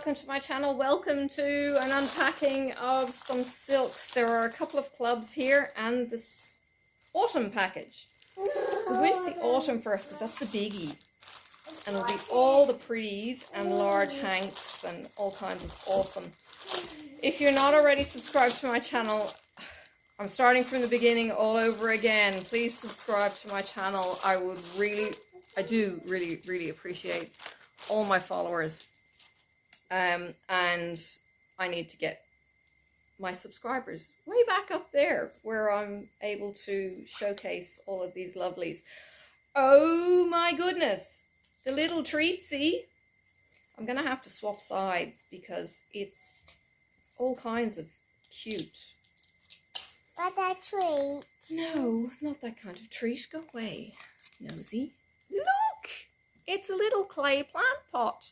welcome to my channel. Welcome to an unpacking of some silks. There are a couple of clubs here and this autumn package. We'll go into the autumn first because that's the biggie. And it'll be all the pretties and large hanks and all kinds of awesome. If you're not already subscribed to my channel, I'm starting from the beginning all over again. Please subscribe to my channel. I do really appreciate all my followers. And I need to get my subscribers way back up there where I'm able to showcase all of these lovelies. Oh my goodness, the little treatsy. I'm gonna have to swap sides because it's all kinds of cute. What a treat. No, not that kind of treat. Go away, nosy. Look! It's a little clay plant pot.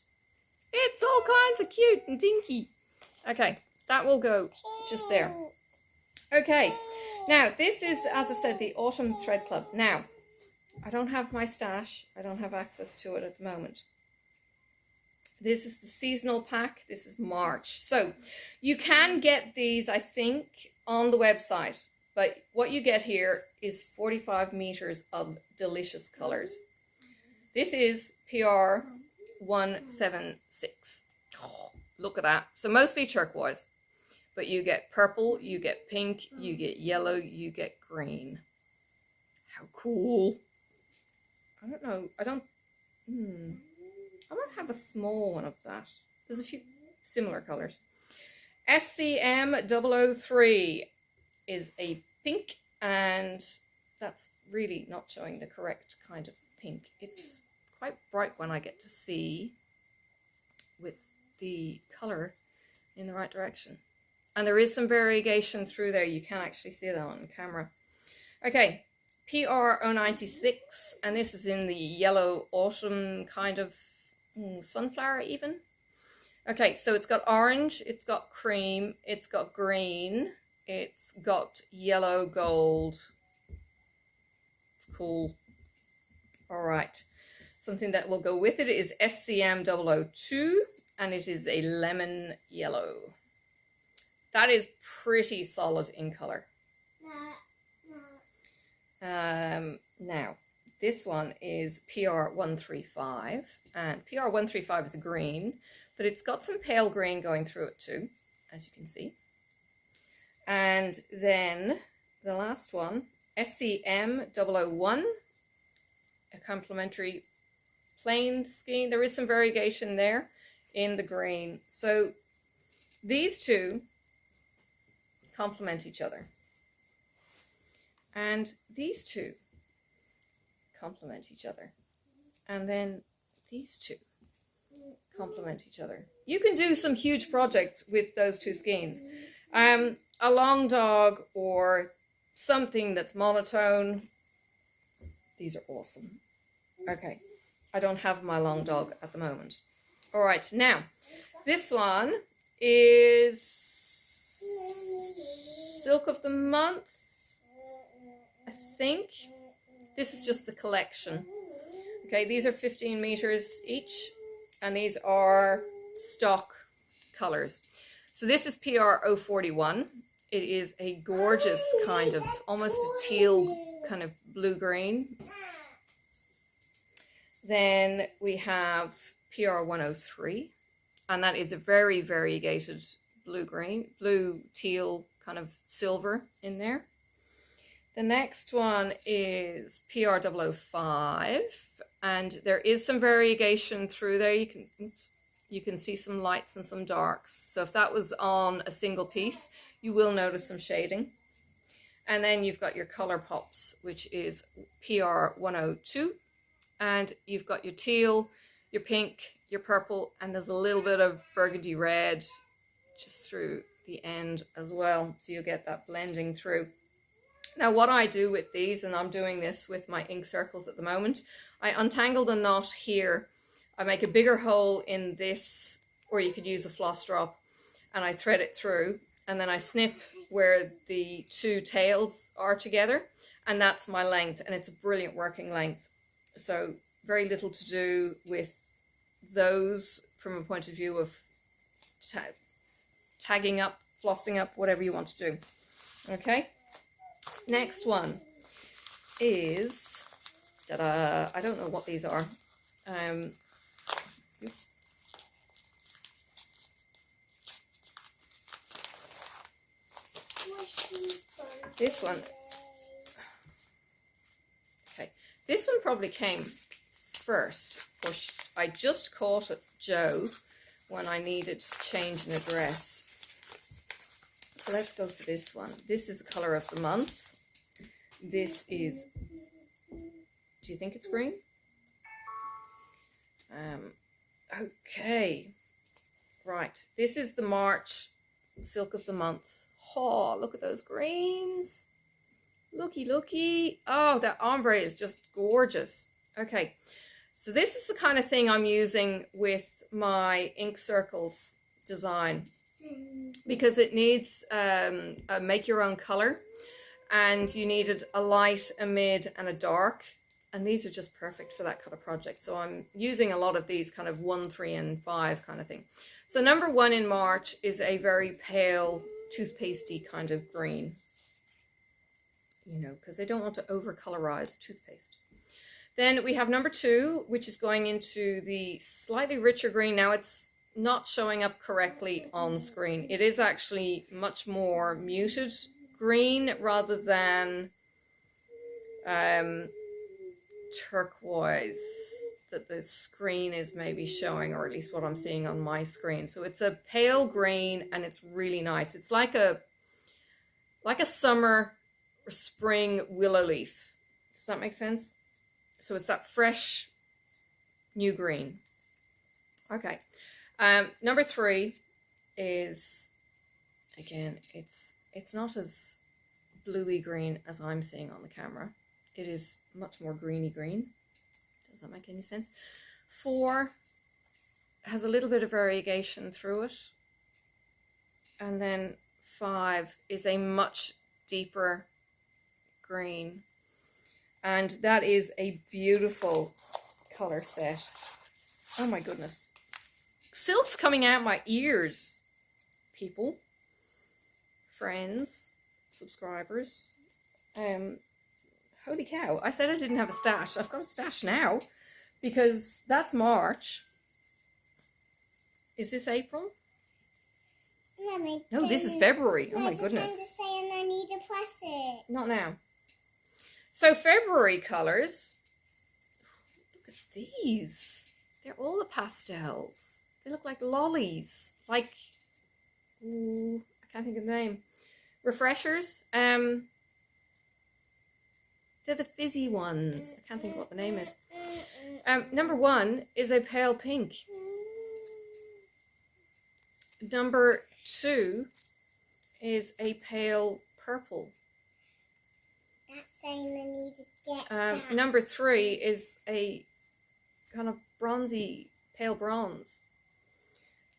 It's all kinds of cute and dinky. Okay, that will go just there. Okay, now this is, as I said, the Autumn Thread Club. Now, I don't have my stash. I don't have access to it at the moment. This is the seasonal pack. This is March. So you can get these, I think, on the website. But what you get here is 45 meters of delicious colors. This is PR 176. Oh, look at that. So mostly turquoise. But you get purple, you get pink, you get yellow, you get green. How cool. I don't know. I might have a small one of that. There's a few similar colors. SCM003 is a pink, and that's really not showing the correct kind of pink. It's quite bright when I get to see with the color in the right direction. And there is some variegation through there. You can actually see that on camera. Okay, PR096, and this is in the yellow autumn kind of sunflower even. Okay, so it's got orange, it's got cream, it's got green, it's got yellow gold. It's cool. All right. Something that will go with it is SCM002, and it is a lemon yellow. That is pretty solid in color. Now, this one is PR135, and PR135 is a green, but it's got some pale green going through it too, as you can see. And then the last one, SCM001, a complementary plain skein. There is some variegation there in the green. So these two complement each other. And these two complement each other. And then these two complement each other. You can do some huge projects with those two skeins. A long dog or something that's monotone. These are awesome. Okay, I don't have my long dog at the moment. All right, now this one is Silk of the Month, I think. This is just the collection. Okay, these are 15 meters each, and these are stock colors. So this is PR041. It is a gorgeous kind of, almost a teal kind of blue-green. Then we have PR103, and that is a very variegated blue-green, blue-teal kind of silver in there. The next one is PR005, and there is some variegation through there. You can see some lights and some darks. So if that was on a single piece, you will notice some shading. And then you've got your color pops, which is PR102. And you've got your teal, your pink, your purple, and there's a little bit of burgundy red just through the end as well. So you'll get that blending through. Now what I do with these, and I'm doing this with my ink circles at the moment, I untangle the knot here. I make a bigger hole in this, or you could use a floss drop, and I thread it through, and then I snip where the two tails are together, and that's my length, and it's a brilliant working length. So very little to do with those from a point of view of tagging up, flossing up, whatever you want to do. Okay, next one is, I don't know what these are. Oops. This one. Okay, this one probably came first, or I just caught it, Joe, when I needed to change an address. So let's go for this one. This is the color of the month. This is, do you think it's green? Okay, right. This is the March silk of the month. Oh, look at those greens. Looky, looky. Oh, that ombre is just gorgeous. Okay, so this is the kind of thing I'm using with my ink circles design, because it needs a make your own color, and you needed a light, a mid, and a dark, and these are just perfect for that kind of project. So I'm using a lot of these kind of 1, 3, and 5 kind of thing. So number 1 in March is a very pale, toothpastey kind of green, you know, because I don't want to over colorize toothpaste. Then we have number 2, which is going into the slightly richer green. Now it's not showing up correctly on screen. It is actually much more muted green rather than turquoise that the screen is maybe showing, or at least what I'm seeing on my screen. So it's a pale green and it's really nice. It's like a summer or spring willow leaf. Does that make sense? So it's that fresh new green. Okay. Number 3 is, again, it's not as bluey green as I'm seeing on the camera. It is much more greeny green. Does that make any sense? 4 has a little bit of variegation through it. And then 5 is a much deeper green. And that is a beautiful color set. Oh my goodness. Silt's coming out my ears, people, friends, subscribers. Holy cow, I said I didn't have a stash. I've got a stash now, because that's March. Is this April? No, this is February. Oh my goodness. I need to press it. Not now. So February colors. Look at these. They're all the pastels. They look like lollies. Like, ooh, I can't think of the name. Refreshers. They're the fizzy ones. I can't think of what the name is. Number 1 is a pale pink. Number 2 is a pale purple. That's saying I need to get that. Number 3 is a kind of bronzy, pale bronze.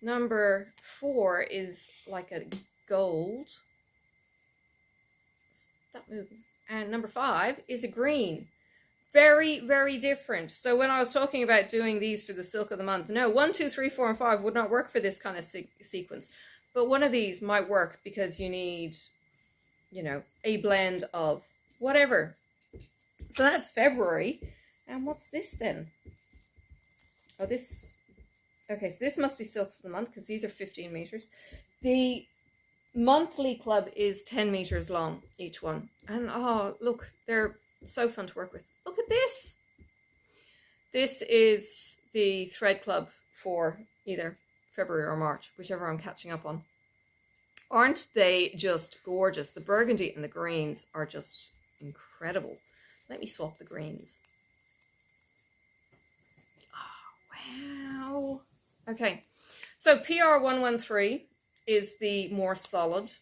Number 4 is like a gold. Stop moving. And number 5 is a green. Very, very different. So when I was talking about doing these for the silk of the month, no, 1, 2, 3, 4, and 5 would not work for this kind of sequence. But one of these might work because you need, you know, a blend of whatever. So that's February. And what's this then? Oh, this. Okay, so this must be silks of the month because these are 15 meters. The monthly club is 10 meters long, each one. And oh, look, they're so fun to work with. Look at this. This is the thread club for either February or March, whichever I'm catching up on. Aren't they just gorgeous? The burgundy and the greens are just incredible. Let me swap the greens. Oh, wow. Okay, so PR113 is the more solid.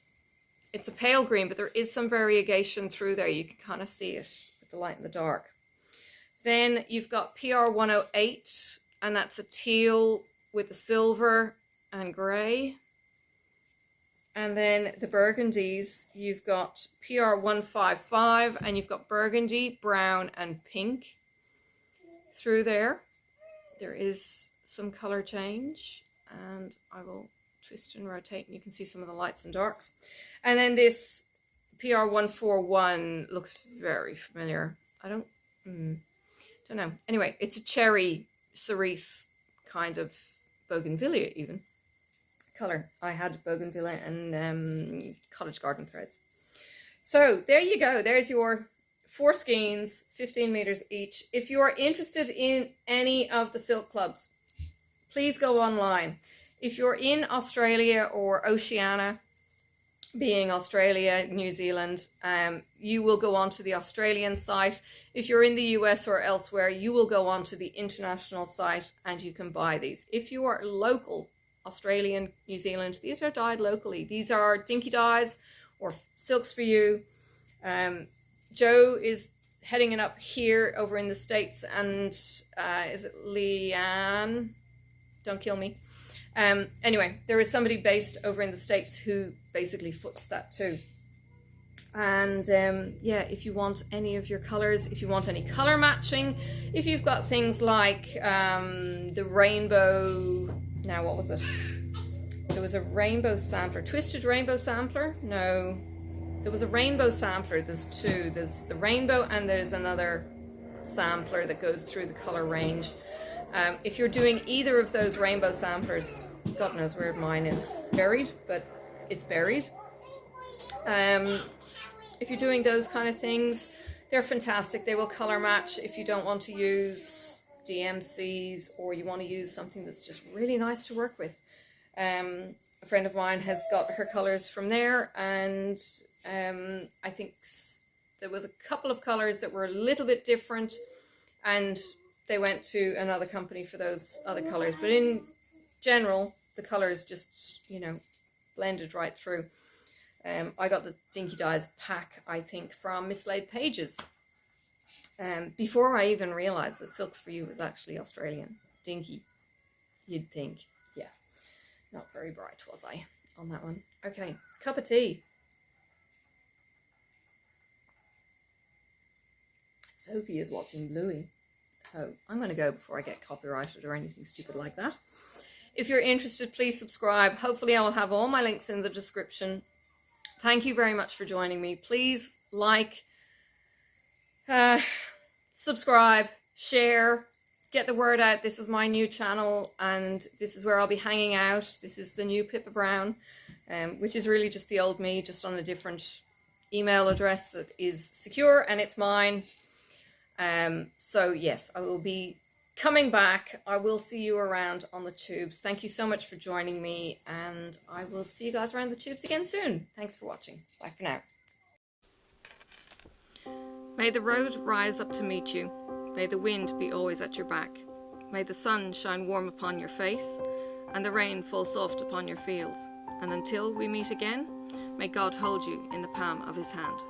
It's a pale green, but there is some variegation through there. You can kind of see it with the light and the dark. Then you've got PR108, and that's a teal with the silver and grey. And then the burgundies, you've got PR155, and you've got burgundy, brown, and pink through there. There is some color change, and I will twist and rotate, and you can see some of the lights and darks. And then this PR141 looks very familiar. I don't know. Anyway, it's a cherry cerise kind of bougainvillea even color. I had bougainvillea and cottage garden threads. So there you go. There's your 4 skeins, 15 meters each. If you are interested in any of the silk clubs, please go online. If you're in Australia or Oceania, being Australia, New Zealand, you will go onto the Australian site. If you're in the US or elsewhere, you will go onto the international site and you can buy these. If you are local, Australian, New Zealand, these are dyed locally. These are Dinky Dyes or Silks4u. Joe is heading it up here over in the States, and is it Leanne? Don't kill me. Anyway, there is somebody based over in the States who basically foots that too. And yeah, if you want any of your colors, if you want any color matching, if you've got things like the rainbow, now what was it? There was a rainbow sampler, twisted rainbow sampler? No, there was a rainbow sampler. There's two. There's the rainbow and there's another sampler that goes through the color range. If you're doing either of those rainbow samplers, God knows where mine is buried, but it's buried. If you're doing those kind of things, they're fantastic. They will color match if you don't want to use DMCs or you want to use something that's just really nice to work with. A friend of mine has got her colors from there, and I think there was a couple of colors that were a little bit different, and they went to another company for those other colors. But in general, the colors just, you know, blended right through. I got the Dinky Dyes pack, I think, from Mislaid Pages. Before I even realized that Silks4u was actually Australian. Dinky, you'd think. Yeah, not very bright, was I, on that one? Okay, cup of tea. Sophie is watching Bluey. So I'm going to go before I get copyrighted or anything stupid like that. If you're interested, please subscribe. Hopefully I will have all my links in the description. Thank you very much for joining me. Please like, subscribe, share, get the word out. This is my new channel and this is where I'll be hanging out. This is the new Pippa Brown, which is really just the old me, just on a different email address that is secure and it's mine. So yes, I will be coming back. I will see you around on the tubes. Thank you so much for joining me, and I will see you guys around the tubes again soon. Thanks for watching. Bye for now. May the road rise up to meet you. May the wind be always at your back. May the sun shine warm upon your face, and the rain fall soft upon your fields. And until we meet again, may God hold you in the palm of his hand.